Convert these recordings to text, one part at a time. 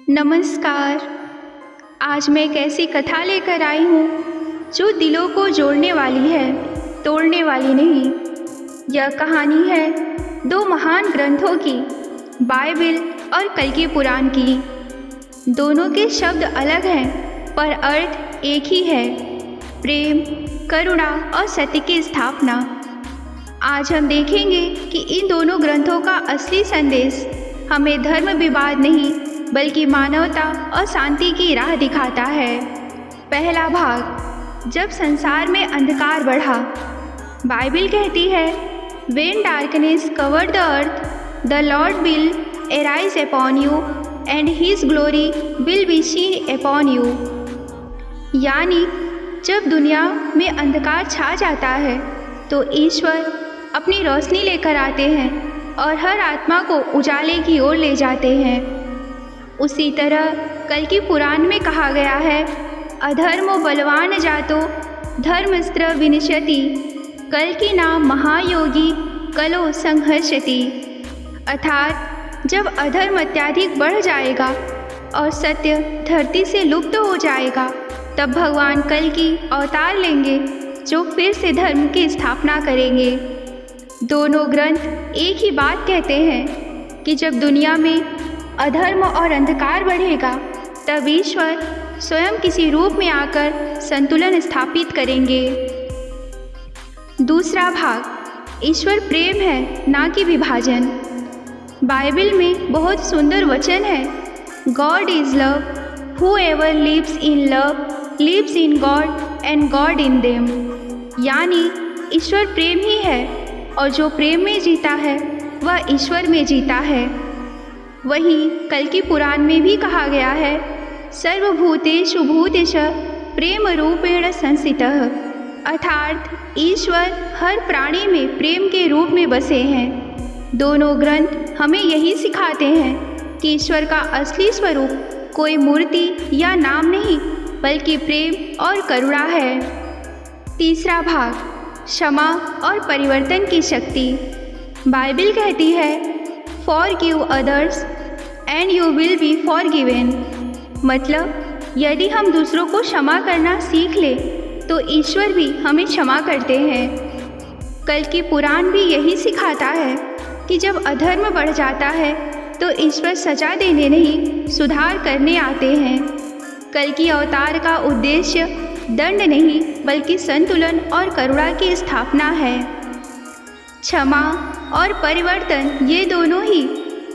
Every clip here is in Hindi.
नमस्कार। आज मैं एक ऐसी कथा लेकर आई हूँ जो दिलों को जोड़ने वाली है, तोड़ने वाली नहीं। यह कहानी है दो महान ग्रंथों की, बाइबिल और कल्कि पुराण की। दोनों के शब्द अलग हैं पर अर्थ एक ही है, प्रेम, करुणा और सत्य की स्थापना। आज हम देखेंगे कि इन दोनों ग्रंथों का असली संदेश हमें धर्म विवाद नहीं बल्कि मानवता और शांति की राह दिखाता है। पहला भाग, जब संसार में अंधकार बढ़ा। बाइबिल कहती है, When darkness covered the earth, the Lord will arise upon you and His glory will be seen upon you। यानी जब दुनिया में अंधकार छा जाता है तो ईश्वर अपनी रोशनी लेकर आते हैं और हर आत्मा को उजाले की ओर ले जाते हैं। उसी तरह कल्कि पुराण में कहा गया है, अधर्मो बलवान जातो धर्मस्त्र विनश्यति, कल्कि नाम महायोगी कलो संघर्षति। अर्थात जब अधर्म अत्याधिक बढ़ जाएगा और सत्य धरती से लुप्त हो जाएगा, तब भगवान कल्कि अवतार लेंगे जो फिर से धर्म की स्थापना करेंगे। दोनों ग्रंथ एक ही बात कहते हैं कि जब दुनिया में अधर्म और अंधकार बढ़ेगा, तब ईश्वर स्वयं किसी रूप में आकर संतुलन स्थापित करेंगे। दूसरा भाग, ईश्वर प्रेम है ना कि विभाजन। बाइबिल में बहुत सुंदर वचन है, God is love, whoever lives in love lives in God and God in them. यानी ईश्वर प्रेम ही है और जो प्रेम में जीता है वह ईश्वर में जीता है। वहीं कल्कि पुराण में भी कहा गया है, सर्वभूतेषु भूतेषु प्रेम रूपेण संस्थितः। अर्थात ईश्वर हर प्राणी में प्रेम के रूप में बसे हैं। दोनों ग्रंथ हमें यही सिखाते हैं कि ईश्वर का असली स्वरूप कोई मूर्ति या नाम नहीं बल्कि प्रेम और करुणा है। तीसरा भाग, क्षमा और परिवर्तन की शक्ति। बाइबिल कहती है, forgive others and you will be forgiven. मतलब यदि हम दूसरों को क्षमा करना सीख ले तो ईश्वर भी हमें क्षमा करते हैं। कल्कि पुराण भी यही सिखाता है कि जब अधर्म बढ़ जाता है तो ईश्वर सजा देने नहीं, सुधार करने आते हैं। कल्कि अवतार का उद्देश्य दंड नहीं बल्कि संतुलन और करुणा की स्थापना है। क्षमा और परिवर्तन, ये दोनों ही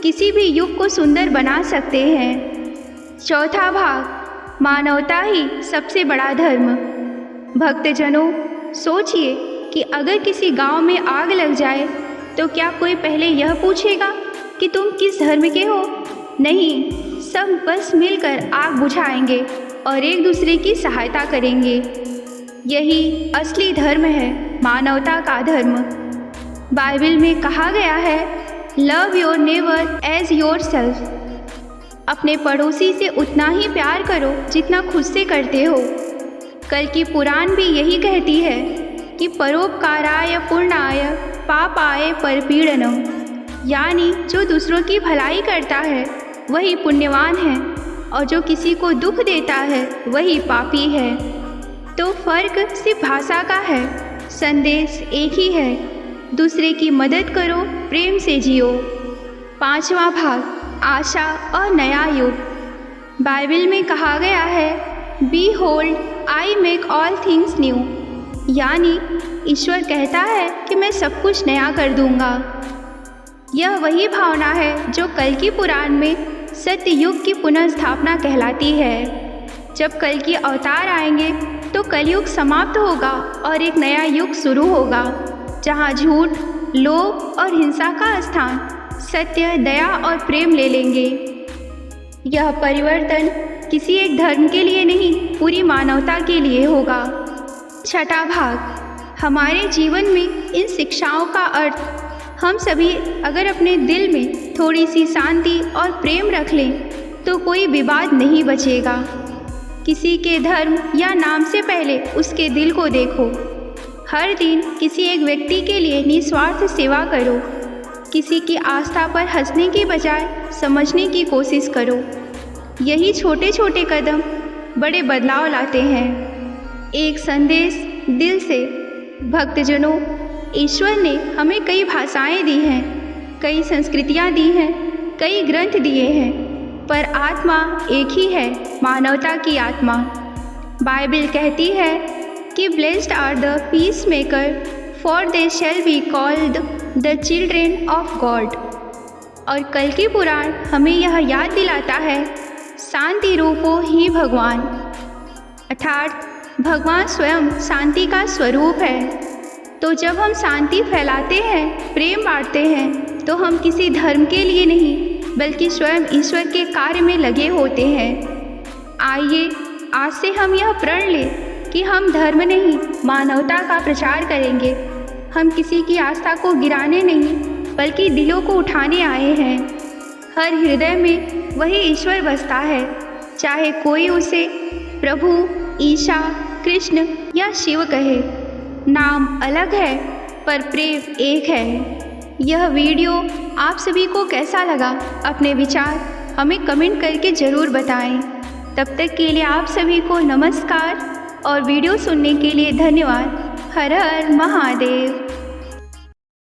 किसी भी युग को सुंदर बना सकते हैं। चौथा भाग, मानवता ही सबसे बड़ा धर्म। भक्तजनों, सोचिए कि अगर किसी गांव में आग लग जाए तो क्या कोई पहले यह पूछेगा कि तुम किस धर्म के हो? नहीं, सब बस मिलकर आग बुझाएंगे और एक दूसरे की सहायता करेंगे। यही असली धर्म है, मानवता का धर्म। बाइबिल में कहा गया है, love your neighbour as yourself. अपने पड़ोसी से उतना ही प्यार करो जितना खुद से करते हो। कल्कि पुराण भी यही कहती है कि परोपकाराय पुण्याय पापाय परपीड़नम। यानी जो दूसरों की भलाई करता है वही पुण्यवान है और जो किसी को दुख देता है वही पापी है। तो फर्क सिर्फ भाषा का है, संदेश एक ही है, दूसरे की मदद करो, प्रेम से जियो। पांचवा भाग, आशा और नया युग। बाइबिल में कहा गया है, behold I make all things new. यानी ईश्वर कहता है कि मैं सब कुछ नया कर दूंगा। यह वही भावना है जो कल्कि पुराण में सत्य युग की पुनः स्थापना कहलाती है। जब कल्कि अवतार आएंगे तो कलयुग समाप्त होगा और एक नया युग शुरू होगा, जहाँ झूठ, लोभ और हिंसा का स्थान सत्य, दया और प्रेम ले लेंगे। यह परिवर्तन किसी एक धर्म के लिए नहीं, पूरी मानवता के लिए होगा। छठा भाग, हमारे जीवन में इन शिक्षाओं का अर्थ। हम सभी अगर अपने दिल में थोड़ी सी शांति और प्रेम रख लें तो कोई विवाद नहीं बचेगा। किसी के धर्म या नाम से पहले उसके दिल को देखो। हर दिन किसी एक व्यक्ति के लिए निस्वार्थ सेवा करो। किसी की आस्था पर हंसने की बजाय समझने की कोशिश करो। यही छोटे छोटे कदम बड़े बदलाव लाते हैं। एक संदेश दिल से। भक्तजनों, ईश्वर ने हमें कई भाषाएं दी हैं, कई संस्कृतियां दी हैं, कई ग्रंथ दिए हैं, पर आत्मा एक ही है, मानवता की आत्मा। बाइबल कहती है कि blessed are the peacemaker for they shall be called the children of God. और कल्कि पुराण हमें यह याद दिलाता है, शांति रूपो ही भगवान, अर्थात भगवान स्वयं शांति का स्वरूप है। तो जब हम शांति फैलाते हैं, प्रेम बांटते हैं, तो हम किसी धर्म के लिए नहीं बल्कि स्वयं ईश्वर के कार्य में लगे होते हैं। आइए आज से हम यह प्रण लें कि हम धर्म नहीं, मानवता का प्रचार करेंगे। हम किसी की आस्था को गिराने नहीं बल्कि दिलों को उठाने आए हैं। हर हृदय में वही ईश्वर बसता है, चाहे कोई उसे प्रभु, ईशा, कृष्ण या शिव कहे। नाम अलग है पर प्रेम एक है। यह वीडियो आप सभी को कैसा लगा, अपने विचार हमें कमेंट करके ज़रूर बताएं। तब तक के लिए आप सभी को नमस्कार और वीडियो सुनने के लिए धन्यवाद। हर हर महादेव।